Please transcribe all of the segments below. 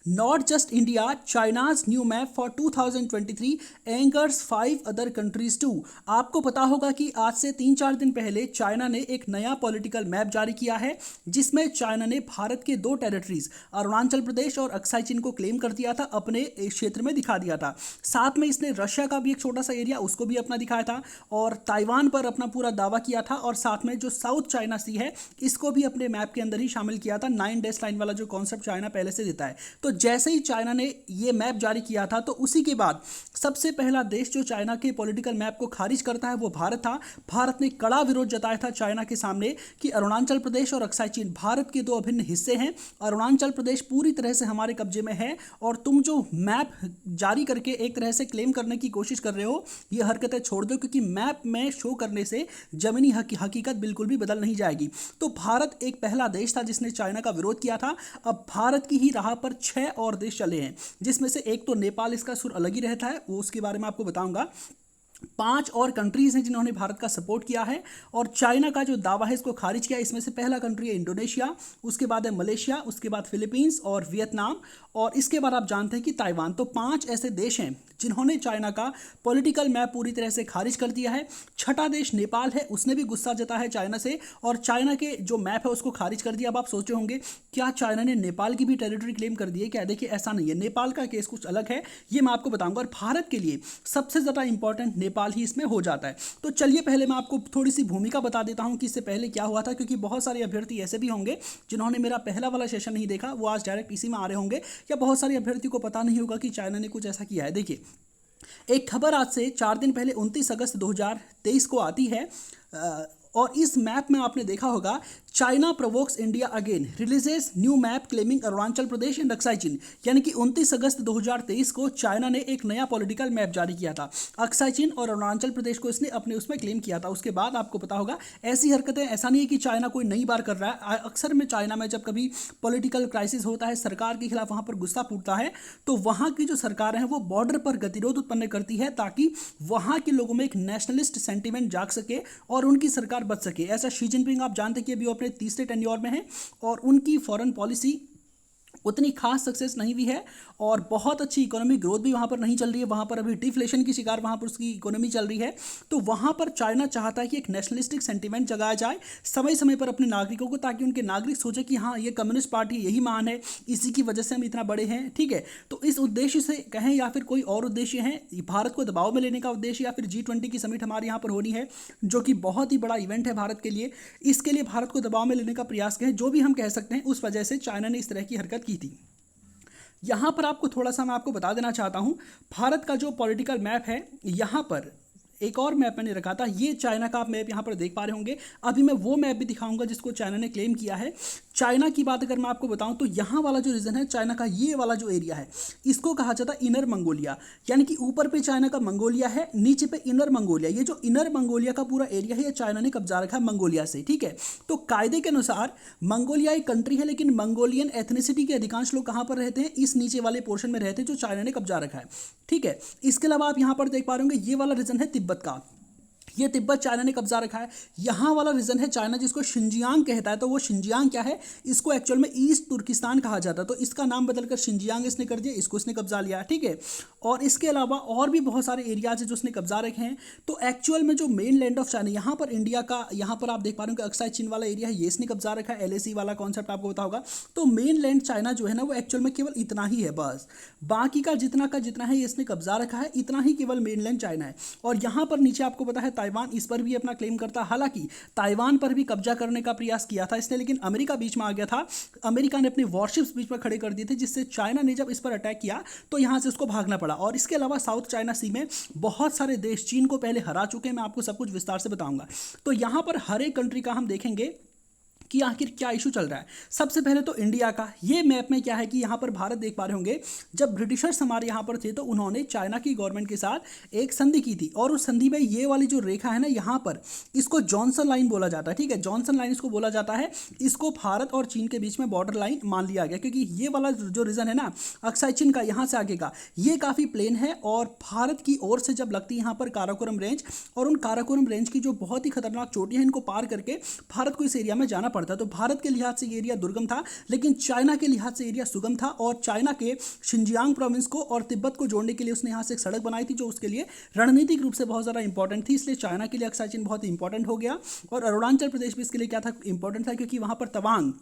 Not just India, China's new map for 2023 anchors 5 other countries too. आपको पता होगा कि आज से 3-4 दिन पहले चाइना ने एक नया पॉलिटिकल मैप जारी किया है, जिसमें चाइना ने भारत के 2 टेरिटरीज अरुणाचल प्रदेश और अक्साई चीन को क्लेम कर दिया था, अपने क्षेत्र में दिखा दिया था। साथ में इसने रशिया का भी एक छोटा सा एरिया उसको भी अपना दिखाया था और ताइवान पर अपना पूरा दावा किया था, और साथ में जो साउथ चाइना सी है इसको भी अपने मैप के अंदर ही शामिल किया था। 9 डैश लाइन वाला जो कॉन्सेप्ट चाइना पहले से देता है। तो जैसे ही चाइना ने ये मैप जारी किया था, तो उसी के बाद सबसे पहला देश जो चाइना के पॉलिटिकल मैप को खारिज करता है वो भारत था। भारत ने कड़ा विरोध जताया था चाइना के सामने कि अरुणाचल प्रदेश और अक्साई चीन भारत के 2 अभिन्न हिस्से हैं। अरुणाचल प्रदेश पूरी तरह से हमारे कब्जे में है और तुम जो मैप जारी करके एक तरह से क्लेम करने की कोशिश कर रहे हो, ये हरकतें छोड़ दो, क्योंकि मैप में शो करने से जमीनी हकीकत बिल्कुल भी बदल नहीं जाएगी। तो भारत एक पहला देश था जिसने चाइना का विरोध किया था। अब भारत की ही राह पर 6 और देश चले हैं, जिसमें से एक तो नेपाल, इसका सुर अलग ही रहता है, वो उसके बारे में आपको बताऊंगा। 5 और कंट्रीज हैं जिन्होंने भारत का सपोर्ट किया है और चाइना का जो दावा है इसको खारिज किया। इसमें से पहला कंट्री है इंडोनेशिया, उसके बाद है मलेशिया, उसके बाद फिलीपींस और वियतनाम, और इसके बाद आप जानते हैं कि ताइवान। तो 5 ऐसे देश हैं जिन्होंने चाइना का पॉलिटिकल मैप पूरी तरह से खारिज कर दिया है। छठा देश नेपाल है, उसने भी गुस्सा जताया है चाइना से और चाइना के जो मैप है उसको खारिज कर दिया। अब आप सोचे होंगे क्या चाइना ने नेपाल की भी टेरिटरी क्लेम कर दी है क्या? देखिए ऐसा नहीं है, नेपाल का केस कुछ अलग है, ये मैं आपको बताऊंगा। और भारत के लिए सबसे ज़्यादा इंपॉर्टेंट नेपाल ही इसमें हो जाता है। तो चलिए पहले मैं आपको थोड़ी सी भूमिका बता देता हूं कि इससे पहले क्या हुआ था, क्योंकि बहुत सारे अभ्यर्थी ऐसे भी होंगे जिन्होंने मेरा पहला वाला सेशन नहीं देखा, वो आज डायरेक्ट इसी में आ रहे होंगे, या बहुत सारे अभ्यर्थी को पता नहीं होगा कि चाइना ने कुछ ऐसा किया है। देखिए एक खबर आज से 4 दिन पहले 29 अगस्त 2023 को आती है, और इस मैप में आपने देखा होगा China provokes India again, releases new map claiming Arunachal Pradesh and Aksai चीन। यानी कि 29 अगस्त 2023 को चाइना ने एक नया पॉलिटिकल मैप जारी किया था। अक्साई चीन और अरुणाचल प्रदेश को इसने अपने उसमें क्लेम किया था। उसके बाद आपको पता होगा ऐसी हरकतें, ऐसा नहीं है कि चाइना कोई नई बार कर रहा है। अक्सर में चाइना में जब कभी पॉलिटिकल क्राइसिस होता है, सरकार के खिलाफ वहाँ पर गुस्सा फूटता है, तो वहाँ की जो सरकारें हैं वो बॉर्डर पर गतिरोध उत्पन्न करती है ताकि वहाँ के लोगों में एक नेशनलिस्ट सेंटीमेंट जाग सके और उनकी सरकार बच सके। ऐसा शी जिनपिंग आप जानते हैं कि अभी वो अपने तीसरे टेन्योर में है और उनकी फॉरेन पॉलिसी उतनी खास सक्सेस नहीं हुई है और बहुत अच्छी इकोनॉमिक ग्रोथ भी वहाँ पर नहीं चल रही है। वहाँ पर अभी डिफ्लेशन की शिकार वहाँ पर उसकी इकोनॉमी चल रही है। तो वहाँ पर चाइना चाहता है कि एक नेशनलिस्टिक सेंटीमेंट जगाया जाए समय समय पर अपने नागरिकों को, ताकि उनके नागरिक सोचे कि हाँ ये कम्युनिस्ट पार्टी यही महान है, इसी की वजह से हम इतना बड़े हैं। ठीक है, तो इस उद्देश्य से कहें या फिर कोई और उद्देश्य है, भारत को दबाव में लेने का उद्देश्य, या फिर G20 की समिट हमारे यहाँ पर होनी है जो कि बहुत ही बड़ा इवेंट है भारत के लिए, इसके लिए भारत को दबाव में लेने का प्रयास करें, जो भी हम कह सकते हैं, उस वजह से चाइना ने इस तरह की हरकत की थी। यहाँ पर आपको थोड़ा सा मैं आपको बता देना चाहता हूँ, भारत का जो पॉलिटिकल मैप है, यहाँ पर एक और मैप मैंने रखा था, ये चाइना का आप मैप यहाँ पर देख पा रहे होंगे। अभी मैं वो मैप भी दिखाऊंगा जिसको चाइना ने क्लेम किया है। चाइना की बात अगर मैं आपको बताऊं तो यहाँ वाला जो रीजन है चाइना का, ये वाला जो एरिया है इसको कहा जाता है इनर मंगोलिया। यानी कि ऊपर पे चाइना का मंगोलिया है, नीचे पे इनर मंगोलिया। ये जो इनर मंगोलिया का पूरा एरिया है ये चाइना ने कब्जा रखा है मंगोलिया से। ठीक है, तो कायदे के अनुसार मंगोलिया एक कंट्री है, लेकिन मंगोलियन एथनिसिटी के अधिकांश लोग कहाँ पर रहते हैं? इस नीचे वाले पोर्शन में रहते हैं जो चाइना ने कब्जा रखा है। ठीक है, इसके अलावा आप यहाँ पर देख पा रहे होंगे ये वाला रीजन है तिब्बत का, ये तिब्बत चाइना ने कब्जा रखा है। यहाँ वाला रीजन है चाइना जिसको शिंजियांग कहता है। तो वो शिंजियांग क्या है? इसको एक्चुअल में ईस्ट तुर्किस्तान कहा जाता है, तो इसका नाम बदलकर शिंजियांग इसने कर दिया, इसको इसने कब्जा लिया। ठीक है, और इसके अलावा और भी बहुत सारे एरियाज है जो उसने कब्जा रखे हैं। तो एक्चुअल में जो मेन लैंड ऑफ चाइना, यहाँ पर इंडिया का, यहाँ पर आप देख पा रहे हो कि अक्साई चीन वाला एरिया है, ये इसने कब्जा रखा है। LAC वाला कॉन्सेप्ट आपको पता होगा। तो मेन लैंड चाइना जो है ना वो एक्चुअल में केवल इतना ही है, बस बाकी का जितना है ये इसने कब्जा रखा है, इतना ही केवल मेन लैंड चाइना है। और यहाँ पर नीचे आपको पता है ताइवान, इस पर भी अपना क्लेम करता है। हालांकि ताइवान पर भी कब्जा करने का प्रयास किया था इसने, लेकिन अमेरिका बीच में आ गया था। अमेरिका ने अपने वॉरशिप्स बीच में खड़े कर दिए थे, जिससे चाइना ने जब इस पर अटैक किया तो यहां से उसको भागना पड़ा। और इसके अलावा साउथ चाइना सी में बहुत सारे देश चीन को पहले हरा चुके हैं, मैं आपको सब कुछ विस्तार से बताऊंगा। तो यहां पर हर एक कंट्री का हम देखेंगे कि आखिर क्या इशू चल रहा है। सबसे पहले तो इंडिया का ये मैप में क्या है कि यहाँ पर भारत देख पा रहे होंगे, जब ब्रिटिशर्स हमारे यहाँ पर थे तो उन्होंने चाइना की गवर्नमेंट के साथ एक संधि की थी, और उस संधि में ये वाली जो रेखा है ना यहाँ पर, इसको जॉनसन लाइन बोला जाता है। ठीक है, जॉनसन लाइन इसको बोला जाता है। इसको भारत और चीन के बीच में बॉर्डर लाइन मान लिया गया, क्योंकि ये वाला जो रीजन है ना अक्साई चीन का, यहाँ से आगे का, ये काफ़ी प्लेन है और भारत की ओर से जब लगती है यहाँ पर काराकोरम रेंज, और उन काराकोरम रेंज की जो बहुत ही खतरनाक चोटियाँ हैं, इनको पार करके भारत को इस एरिया में जाना पड़ता है। तो भारत के लिहाज से ये एरिया दुर्गम था, लेकिन चाइना के लिहाज से एरिया सुगम था, और चाइना के शिंजियांग प्रोविंस को और तिब्बत को जोड़ने के लिए उसने यहाँ से एक सड़क बनाई थी, जो उसके लिए रणनीतिक रूप से बहुत ज़्यादा इंपॉर्टेंट थी। इसलिए चाइना के लिए अक्साई चिन बहुत ही इंपॉर्टेंट हो गया। और अरुणाचल प्रदेश भी इसके लिए क्या था, इंपॉर्टेंट था, क्योंकि वहाँ पर तवांग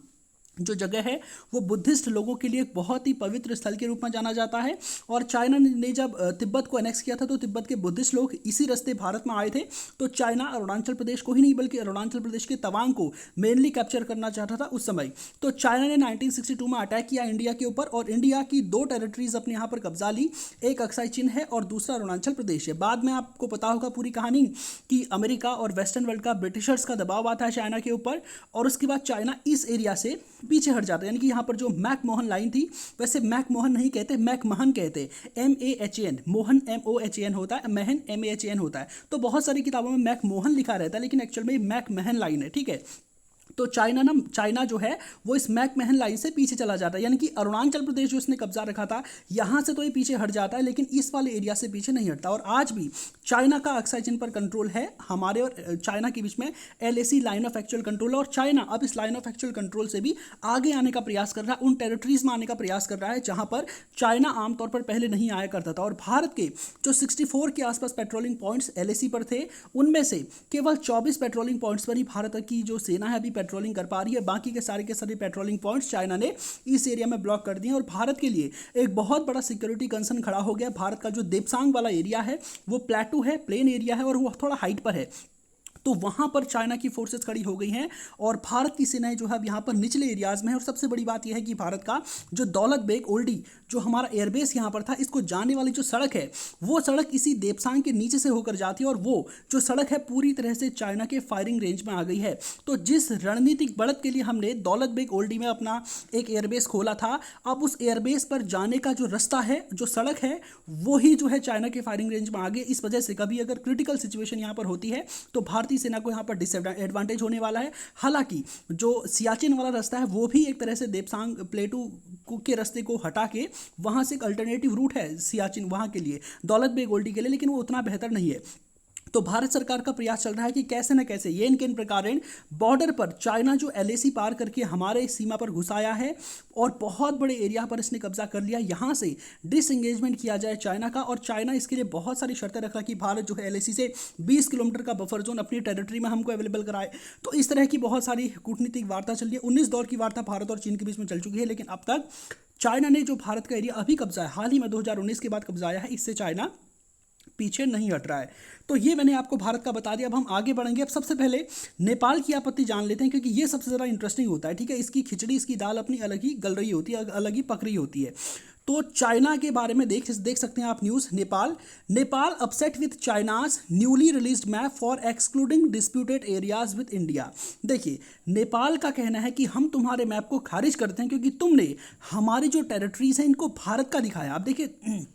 जो जगह है वो बुद्धिस्ट लोगों के लिए एक बहुत ही पवित्र स्थल के रूप में जाना जाता है। और चाइना ने जब तिब्बत को एनेक्स किया था, तो तिब्बत के बुद्धिस्ट लोग इसी रास्ते भारत में आए थे। तो चाइना अरुणाचल प्रदेश को ही नहीं, बल्कि अरुणाचल प्रदेश के तवांग को मेनली कैप्चर करना चाहता था उस समय। तो चाइना ने 1962 में अटैक किया इंडिया के ऊपर, और इंडिया की 2 टेरिटरीज अपने यहाँ पर कब्जा ली, एक अक्साई चिन है और दूसरा अरुणाचल प्रदेश है। बाद में आपको पता होगा पूरी कहानी कि अमेरिका और वेस्टर्न वर्ल्ड का, ब्रिटिशर्स का दबाव आता है चाइना के ऊपर, और उसके बाद चाइना इस एरिया से पीछे हट जाता है। यानी कि यहाँ पर जो मैकमोहन लाइन थी, वैसे मैकमोहन नहीं कहते, मैकमहन कहते, MAHAN, मोहन MOHAN होता है, महन MAHAN होता है। तो बहुत सारी किताबों में मैकमोहन लिखा रहता है, लेकिन एक्चुअल में मैकमहन लाइन है, ठीक है। तो चाइना जो है वो इस मैकमहन लाइन से पीछे चला जाता है, यानी कि अरुणाचल प्रदेश जो इसने कब्जा रखा था यहाँ से तो ये पीछे हट जाता है, लेकिन इस वाले एरिया से पीछे नहीं हटता। और आज भी चाइना का अक्साई चिन पर कंट्रोल है। हमारे और चाइना के बीच में LAC, line of actual control है, और चाइना अब इस लाइन ऑफ एक्चुअल कंट्रोल से भी आगे आने का प्रयास कर रहा है, उन टेरिटरीज में आने का प्रयास कर रहा है जहाँ पर चाइना आमतौर पर पहले नहीं आया करता था। और भारत के जो 64 के आसपास पेट्रोलिंग पॉइंट्स LAC पर थे, उनमें से केवल 24 पेट्रोलिंग पॉइंट्स पर ही भारत की जो सेना है अभी पेट्रोलिंग कर पा रही है। बाकी के सारे पेट्रोलिंग पॉइंट्स चाइना ने इस एरिया में ब्लॉक कर दिए, और भारत के लिए एक बहुत बड़ा सिक्योरिटी कंसर्न खड़ा हो गया। भारत का जो देपसांग वाला एरिया है वो प्लेटू है, प्लेन एरिया है, और वो थोड़ा हाइट पर है। तो वहाँ पर चाइना की फोर्सेस खड़ी हो गई हैं, और भारत की सेनाएं जो है अब यहाँ पर निचले एरियाज़ में है। और सबसे बड़ी बात यह है कि भारत का जो दौलत बेग ओल्डी, जो हमारा एयरबेस यहाँ पर था, इसको जाने वाली जो सड़क है वो सड़क इसी देपसांग के नीचे से होकर जाती है, और वो जो सड़क है पूरी तरह से चाइना के फायरिंग रेंज में आ गई है। तो जिस रणनीतिक बढ़त के लिए हमने दौलत बेग ओल्डी में अपना एक एयरबेस खोला था, अब उस एयरबेस पर जाने का जो रास्ता है, जो सड़क है, वो ही जो है चाइना के फायरिंग रेंज में आ गई। इस वजह से कभी अगर क्रिटिकल सिचुएशन यहाँ पर होती है तो भारतीय सेना को यहाँ पर डिसएडवांटेज होने वाला है। हालांकि जो सियाचिन वाला रास्ता है वो भी एक तरह से देपसांग प्लेटू के रास्ते को हटा के वहाँ से एक अल्टरनेटिव रूट है सियाचिन वहाँ के लिए, दौलत बेग ओल्डी के लिए, लेकिन वो उतना बेहतर नहीं है। तो भारत सरकार का प्रयास चल रहा है कि कैसे न कैसे ये इनके प्रकार बॉर्डर पर चाइना जो LAC पार करके हमारे सीमा पर घुस आया है, और बहुत बड़े एरिया पर इसने कब्जा कर लिया, यहाँ से डिसएंगेजमेंट किया जाए चाइना का। और चाइना इसके लिए बहुत सारी शर्तें रख रहा कि भारत जो है LAC से 20 किलोमीटर का बफर जोन अपनी टेरिटरी में हमको अवेलेबल कराए। तो इस तरह की बहुत सारी कूटनीतिक वार्ता चल रही है। 19 दौर की वार्ता भारत और चीन के बीच में चल चुकी है, लेकिन अब तक चाइना ने जो भारत का एरिया अभी कब्जा है, हाल ही में 2019 के बाद कब्जाया है, इससे चाइना पीछे नहीं हट रहा है। तो ये मैंने आपको भारत का बता दिया। अब हम आगे बढ़ेंगे। अब सबसे पहले नेपाल की आपत्ति जान लेते हैं, क्योंकि ये सबसे ज़्यादा इंटरेस्टिंग होता है, ठीक है। इसकी खिचड़ी, इसकी दाल अपनी अलग ही गल रही होती है, अलग ही पक रही होती है। तो चाइना के बारे में देख सकते हैं आप news. Nepal upset with China's newly released map for excluding disputed areas with India. देखिए, नेपाल का कहना है कि हम तुम्हारे मैप को खारिज करते हैं, क्योंकि तुमने हमारी जो टेरिटरीज हैं इनको भारत का दिखाया। आप देखिए,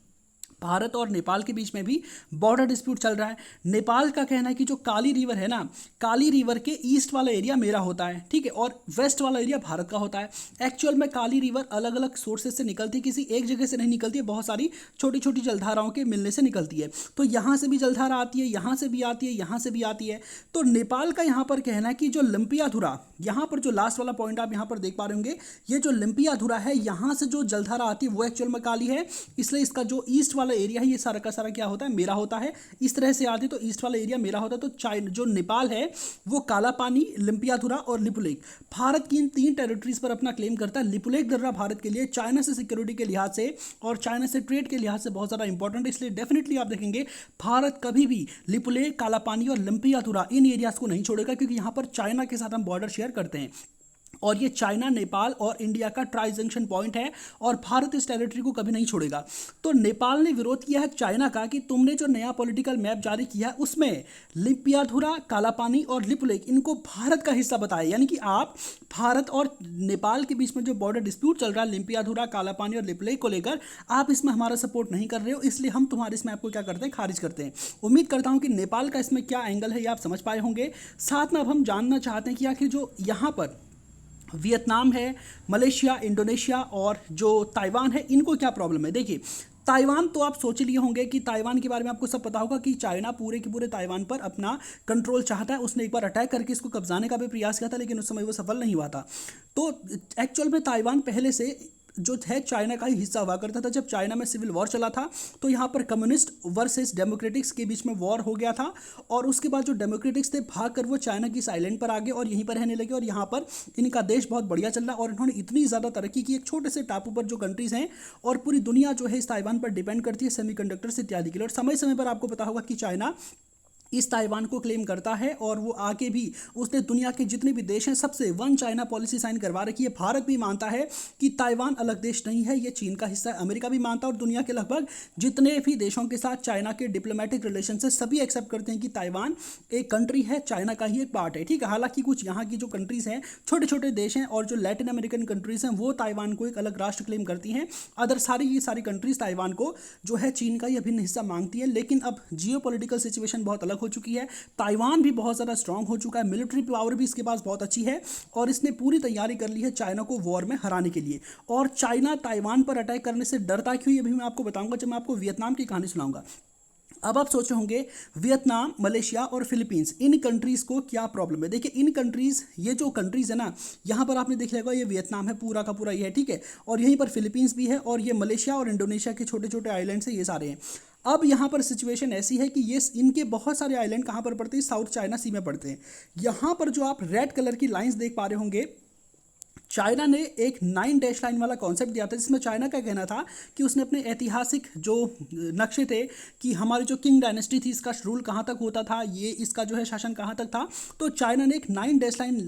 भारत और नेपाल के बीच में भी बॉर्डर डिस्प्यूट चल रहा है। नेपाल का कहना है कि जो काली रिवर है ना, काली रिवर के ईस्ट वाला एरिया मेरा होता है, ठीक है, और वेस्ट वाला एरिया भारत का होता है। एक्चुअल में काली रिवर अलग अलग सोर्सेज से निकलती है, किसी एक जगह से नहीं निकलती है, बहुत सारी छोटी छोटी जलधाराओं के मिलने से निकलती है। तो यहाँ से भी जलधारा आती है, यहाँ से भी आती है, यहाँ से भी आती है। तो नेपाल का यहाँ पर कहना है कि जो लिम्पियाधुरा, यहाँ पर जो लास्ट वाला पॉइंट आप यहाँ पर देख पा रहे होंगे, ये जो लिम्पियाधुरा है, यहाँ से जो जलधारा आती है वो एक्चुअल में काली है, इसलिए इसका जो ईस्ट वाला एरिया है ये सारा का सारा क्या होता है, मेरा होता है। इस तरह से आते तो ईस्ट वाला एरिया मेरा होता है। तो जो नेपाल है वो काला पानी, लिम्पियाधुरा और लिपुलेख, भारत की इन 3 टेरिटरीज पर अपना क्लेम करता है। लिपुलेख दर्रा भारत के लिए चाइना से सिक्योरिटी के लिहाज से और चाइना से ट्रेड के लिहाज से बहुत ज़्यादा इंपॉर्टेंट है, इसलिए डेफिनेटली आप देखेंगे भारत कभी भी लिपुलेख, काला पानी और लिम्पियाधुरा इन एरियाज को नहीं छोड़ेगा, क्योंकि यहाँ पर चाइना के साथ हम बॉर्डर शेयर करते हैं। और ये चाइना, नेपाल और इंडिया का ट्राई जंक्शन पॉइंट है, और भारत इस टेरिटरी को कभी नहीं छोड़ेगा। तो नेपाल ने विरोध किया है चाइना का कि तुमने जो नया पॉलिटिकल मैप जारी किया है उसमें लिम्पियाधुरा, कालापानी और लिपुलेख इनको भारत का हिस्सा बताया। यानी कि आप भारत और नेपाल के बीच में जो बॉर्डर डिस्प्यूट चल रहा है लिम्पियाधुरा, कालापानी और लिपुलेख को लेकर, आप इसमें हमारा सपोर्ट नहीं कर रहे हो, इसलिए हम तुम्हारे इस मैप को क्या करते हैं, खारिज करते हैं। उम्मीद करता हूँ कि नेपाल का इसमें क्या एंगल है ये आप समझ पाए होंगे। साथ में अब हम जानना चाहते हैं कि आखिर जो यहाँ पर वियतनाम है, मलेशिया, इंडोनेशिया और जो ताइवान है, इनको क्या प्रॉब्लम है। देखिए, ताइवान तो आप सोच लिए होंगे कि ताइवान के बारे में आपको सब पता होगा कि चाइना पूरे के पूरे ताइवान पर अपना कंट्रोल चाहता है। उसने एक बार अटैक करके इसको कब्जाने का भी प्रयास किया था, लेकिन उस समय वो सफल नहीं हुआ था। तो एक्चुअल में ताइवान पहले से जो है चाइना का ही हिस्सा हुआ करता था। जब चाइना में सिविल वॉर चला था तो यहाँ पर कम्युनिस्ट वर्सेस डेमोक्रेटिक्स के बीच में वॉर हो गया था, और उसके बाद जो डेमोक्रेटिक्स थे भाग कर वो चाइना की इस आइलैंड पर आ गए और यहीं पर रहने लगे, और यहाँ पर इनका देश बहुत बढ़िया चल रहा है और इन्होंने इतनी ज़्यादा तरक्की की, एक छोटे से टापू पर जो कंट्रीज़ हैं, और पूरी दुनिया जो है इस ताइवान पर डिपेंड करती है सेमीकंडक्टर्स इत्यादि के लिए। और समय समय पर आपको पता होगा कि चाइना इस ताइवान को क्लेम करता है, और वो आगे भी उसने दुनिया के जितने भी देश हैं सबसे वन चाइना पॉलिसी साइन करवा रखी है। भारत भी मानता है कि ताइवान अलग देश नहीं है, ये चीन का हिस्सा है। अमेरिका भी मानता है, और दुनिया के लगभग जितने भी देशों के साथ चाइना के डिप्लोमेटिक रिलेशन से सभी एक्सेप्ट करते हैं कि ताइवान एक कंट्री है, चाइना का ही एक पार्ट है। ठीक है, हालांकि कुछ यहाँ की जो कंट्रीज़ हैं, छोटे छोटे देश हैं, और जो लैटिन अमेरिकन कंट्रीज़ हैं वो ताइवान को एक अलग राष्ट्र क्लेम करती हैं। अदर सारी की सारी कंट्रीज़ ताइवान को जो है चीन का ही अभिन्न हिस्सा मांगती है। लेकिन अब जियो पॉलिटिकल सिचुएशन बहुत अलग हो चुकी है। ताइवान भी बहुत ज़्यादा स्ट्रांग हो चुका है, मिलिट्री पावर भी इसके पास बहुत अच्छी है, और इसने पूरी तैयारी कर ली है चाइना को वॉर में हराने के लिए। और चाइना ताइवान पर अटैक करने से डरता क्यों, ये भी मैं आपको बताऊंगा जब मैं आपको वियतनाम की कहानी सुनाऊंगा। अब आप सोचे होंगे वियतनाम, मलेशिया और फिलीपींस, इन कंट्रीज़ को क्या प्रॉब्लम है। देखिए इन कंट्रीज़, ये जो कंट्रीज़ है ना, यहाँ पर आपने देख लिया होगा ये वियतनाम है पूरा का पूरा, ये है ठीक है, और यहीं पर फिलीपींस भी है, और ये मलेशिया और इंडोनेशिया के छोटे छोटे आइलैंड्स हैं, ये सारे हैं। अब यहाँ पर सिचुएशन ऐसी है कि ये इनके बहुत सारे आइलैंड कहाँ पर पड़ते हैं, साउथ चाइना सी में पड़ते हैं। यहाँ पर जो आप रेड कलर की लाइंस देख पा रहे होंगे, चाइना ने एक 9 डैश लाइन वाला कॉन्सेप्ट दिया था, जिसमें चाइना का कहना था कि उसने अपने ऐतिहासिक जो नक्शे थे कि हमारी जो किंग डायनेस्टी थी इसका रूल कहाँ तक होता था, ये इसका जो है शासन कहाँ तक था, तो चाइना ने एक 9 डैश लाइन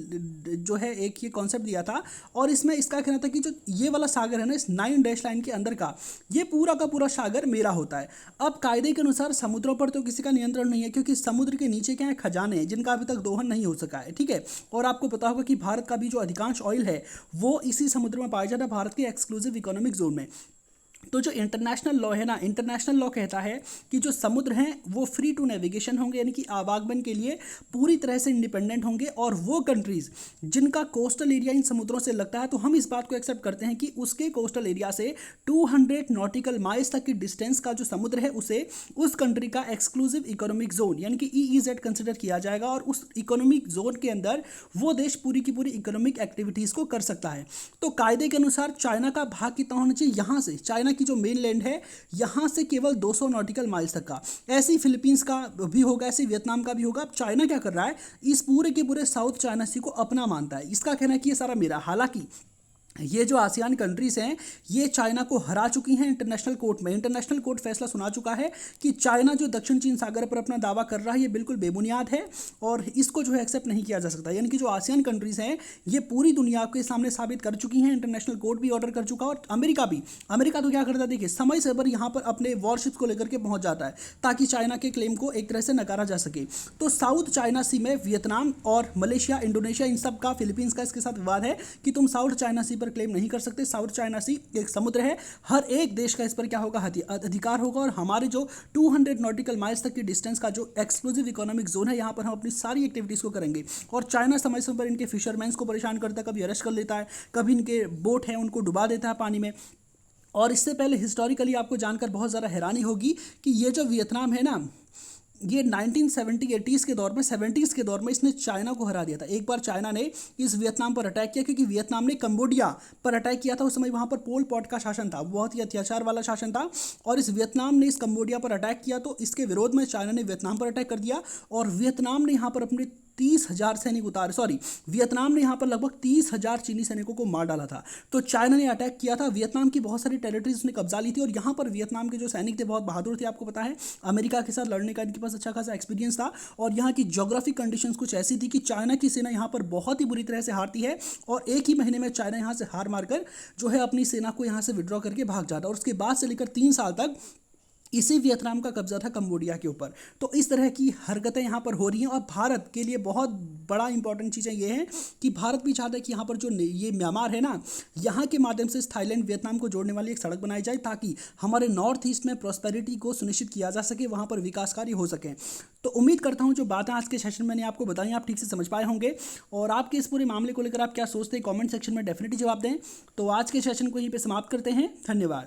जो है एक ये कॉन्सेप्ट दिया था, और इसमें इसका कहना था कि जो ये वाला सागर है ना, इस 9 डैश लाइन के अंदर का ये पूरा का पूरा सागर मेरा होता है। अब कायदे के अनुसार समुद्रों पर तो किसी का नियंत्रण नहीं है, क्योंकि समुद्र के नीचे क्या है, खजाने हैं जिनका अभी तक दोहन नहीं हो सका है, ठीक है। और आपको पता होगा कि भारत का भी जो अधिकांश ऑयल है वो इसी समुद्र में पाया जाता है, भारत के एक्सक्लूसिव इकोनॉमिक जोन में। तो जो इंटरनेशनल लॉ है ना, इंटरनेशनल लॉ कहता है कि जो समुद्र हैं वो फ्री टू नेविगेशन होंगे, यानी कि आवागमन के लिए पूरी तरह से इंडिपेंडेंट होंगे। और वो कंट्रीज़ जिनका कोस्टल एरिया इन समुद्रों से लगता है, तो हम इस बात को एक्सेप्ट करते हैं कि उसके कोस्टल एरिया से 200 नॉटिकल माइल्स तक की डिस्टेंस का जो समुद्र है उसे उस कंट्री का एक्सक्लूसिव इकोनॉमिक जोन यानी कि EEZ कंसिडर किया जाएगा, और उस इकोनॉमिक जोन के अंदर वो देश पूरी की पूरी इकोनॉमिक एक्टिविटीज़ को कर सकता है। तो कायदे के अनुसार चाइना का भाग कितना होना चाहिए, यहाँ से चाइना की जो मेन लैंड है यहाँ से केवल 200 नॉटिकल माइल्स तक का। ऐसे ही फिलीपींस का भी होगा, ऐसे वियतनाम का भी होगा। अब चाइना क्या कर रहा है, इस पूरे के पूरे साउथ चाइना सी को अपना मानता है, इसका कहना है कि ये सारा मेरा। हालांकि ये जो आसियान कंट्रीज़ हैं ये चाइना को हरा चुकी हैं इंटरनेशनल कोर्ट में। इंटरनेशनल कोर्ट फैसला सुना चुका है कि चाइना जो दक्षिण चीन सागर पर अपना दावा कर रहा है ये बिल्कुल बेबुनियाद है, और इसको जो है एक्सेप्ट नहीं किया जा सकता। यानी कि जो आसियान कंट्रीज़ हैं ये पूरी दुनिया के सामने साबित कर चुकी हैं, इंटरनेशनल कोर्ट भी ऑर्डर कर चुका है। और अमेरिका भी, अमेरिका तो क्या करता है, देखिए समय से पर यहाँ पर अपने वॉरशिप्स को लेकर के पहुँच जाता है ताकि चाइना के क्लेम को एक तरह से नकारा जा सके। तो साउथ चाइना सी में वियतनाम और मलेशिया, इंडोनेशिया, इन सब का, फिलीपींस का इसके साथ विवाद है कि तुम साउथ चाइना सी पर क्लेम नहीं कर सकते। साउथ चाइना सी एक समुद्र है, हर एक देश का इस पर क्या होगा, अधिकार होगा। और हमारे जो 200 नॉटिकल माइल्स तक की डिस्टेंस का जो एक्सक्लूसिव इकोनॉमिक जोन है यहाँ पर हम अपनी सारी एक्टिविटीज़ को करेंगे। और चाइना समय समय पर इनके फिशरमैन्स को परेशान करता है, कभी अरेस्ट कर लेता है, कभी इनके बोट हैं उनको डुबा देता है पानी में। और इससे पहले हिस्टोरिकली आपको जानकर बहुत ज़्यादा हैरानी होगी कि ये जो वियतनाम है ना, ये 1970-80s के दौर में, 70s के दौर में इसने चाइना को हरा दिया था। एक बार चाइना ने इस वियतनाम पर अटैक किया, क्योंकि वियतनाम ने कंबोडिया पर अटैक किया था। उस समय वहाँ पर पोल पॉट का शासन था, बहुत ही अत्याचार वाला शासन था, और इस वियतनाम ने इस कंबोडिया पर अटैक किया। तो इसके विरोध में चाइना ने वियतनाम पर अटैक कर दिया, और वियतनाम ने यहाँ पर अपने 30,000 सैनिक उतारे, वियतनाम ने यहाँ पर लगभग 30,000 चीनी सैनिकों को मार डाला था। तो चाइना ने अटैक किया था, वियतनाम की बहुत सारी टेरिटरीज उसने कब्जा ली थी, और यहाँ पर वियतनाम के जो सैनिक थे बहुत बहादुर थे, आपको पता है अमेरिका के साथ लड़ने का इनके पास अच्छा खासा एक्सपीरियंस था। और यहाँ की ज्योग्राफिक कंडीशंस कुछ ऐसी थी कि चाइना की सेना यहाँ पर बहुत ही बुरी तरह से हारती है, और एक ही महीने में चाइना यहाँ से हार मारकर जो है अपनी सेना को यहाँ से विड्रॉ करके भाग जाता है। और उसके बाद से लेकर 3 साल तक इसी वियतनाम का कब्जा था कंबोडिया के ऊपर। तो इस तरह की हरकतें यहाँ पर हो रही हैं, और भारत के लिए बहुत बड़ा इंपॉर्टेंट चीज़ें ये हैं कि भारत भी चाहता है कि यहाँ पर जो ये म्यांमार है ना, यहाँ के माध्यम से थाईलैंड वियतनाम को जोड़ने वाली एक सड़क बनाई जाए, ताकि हमारे नॉर्थ ईस्ट में प्रॉस्पेरिटी को सुनिश्चित किया जा सके, वहाँ पर विकास कार्य हो सके। तो उम्मीद करता हूँ जो बातें आज के सेशन मैंने आपको बताई आप ठीक से समझ पाए होंगे, और आपके इस पूरे मामले को लेकर आप क्या सोचते हैं कॉमेंट सेक्शन में डेफिनेटली जवाब दें। तो आज के सेशन को यहीं पर समाप्त करते हैं, धन्यवाद।